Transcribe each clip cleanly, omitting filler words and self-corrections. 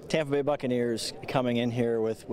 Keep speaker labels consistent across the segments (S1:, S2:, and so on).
S1: Tampa Bay Buccaneers coming in here with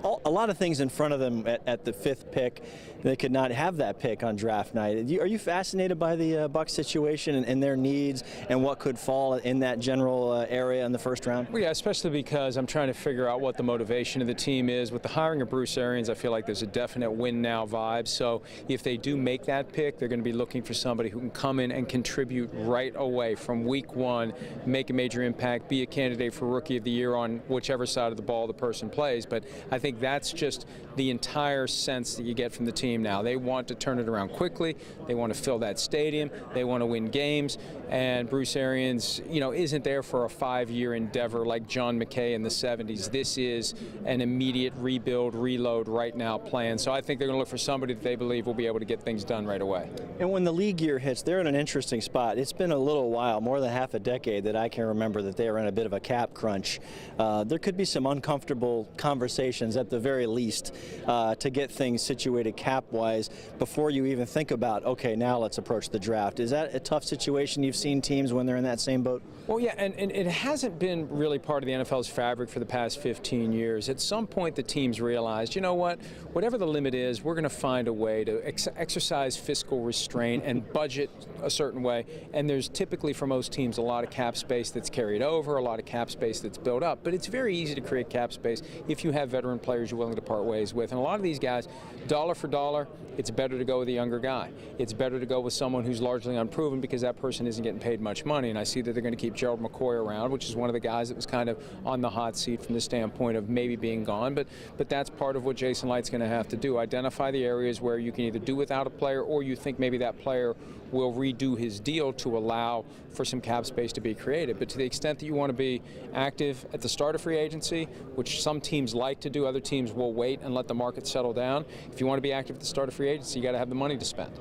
S1: a lot of things in front of them at the 5th pick. They could not have that pick on draft night. Are you fascinated by the Bucs situation and their needs and what could fall in that general area in the first round?
S2: Well, yeah, especially because I'm trying to figure out what the motivation of the team is. With the hiring of Bruce Arians, I feel like there's a definite win now vibe. So if they do make that pick, they're going to be looking for somebody who can come in and contribute right away from week 1, make a major impact, be a candidate for Rookie of the Year on whichever side of the ball the person plays. But I think that's just the entire sense that you get from the team now. They want to turn it around quickly. They want to fill that stadium. They want to win games. And Bruce Arians, isn't there for a 5-year endeavor like John McKay in the 70s. This is an immediate rebuild, reload right now plan. So I think they're going to look for somebody that they believe will be able to get things done right away.
S1: And when the league year hits, they're in an interesting spot. It's been a little while, more than half a decade, that I can remember that they were in a bit of a cap crunch. There could be some uncomfortable conversations at the very least to get things situated cap-wise before you even think about, okay, now let's approach the draft. Is that a tough situation you've seen teams when they're in that same boat?
S2: Well, yeah, and it hasn't been really part of the NFL's fabric for the past 15 years. At some point, the teams realized, you know what, whatever the limit is, we're going to find a way to exercise fiscal restraint and budget a certain way. And there's typically, for most teams, a lot of cap space that's carried over, a lot of cap space that's built up. But it's very easy to create cap space if you have veteran players you're willing to part ways with. And a lot of these guys, dollar for dollar, it's better to go with a younger guy. It's better to go with someone who's largely unproven because that person isn't getting paid much money. And I see that they're going to keep Gerald McCoy around, which is one of the guys that was kind of on the hot seat from the standpoint of maybe being gone. But that's part of what Jason Light's going to have to do. Identify the areas where you can either do without a player or you think maybe that player will redo his deal to allow for some cap space to be created. But to the extent that you want to be active at the start of free agency, which some teams like to do, other teams will wait and let the market settle down. If you want to be active at the start of free agency, you got to have the money to spend.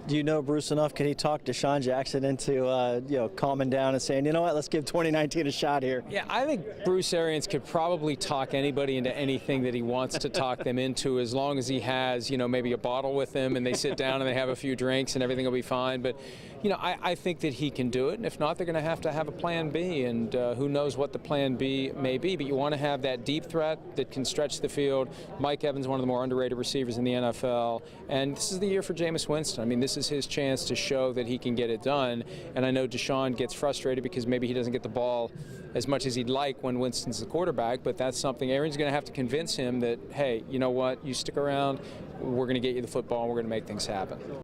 S1: Do you know Bruce enough? Can he talk Deshaun Jackson into calming down and saying, you know what, let's give 2019 a shot here?
S2: Yeah, I think Bruce Arians could probably talk anybody into anything that he wants to talk them into, as long as he has, maybe a bottle with him and they sit down and they have a few drinks and everything will be fine. But, I think that he can do it. And if not, they're going to have a plan B. And who knows what the plan B may be. But you want to have that deep threat that can stretch the field. Mike Evans, one of the more underrated receivers in the NFL. And this is the year for Jameis Winston. I mean, this is his chance to show that he can get it done. And I know Deshaun gets frustrated because maybe he doesn't get the ball as much as he'd like when Winston's the quarterback, but that's something Arians going to have to convince him that, hey, you know what, you stick around, we're going to get you the football and we're going to make things happen.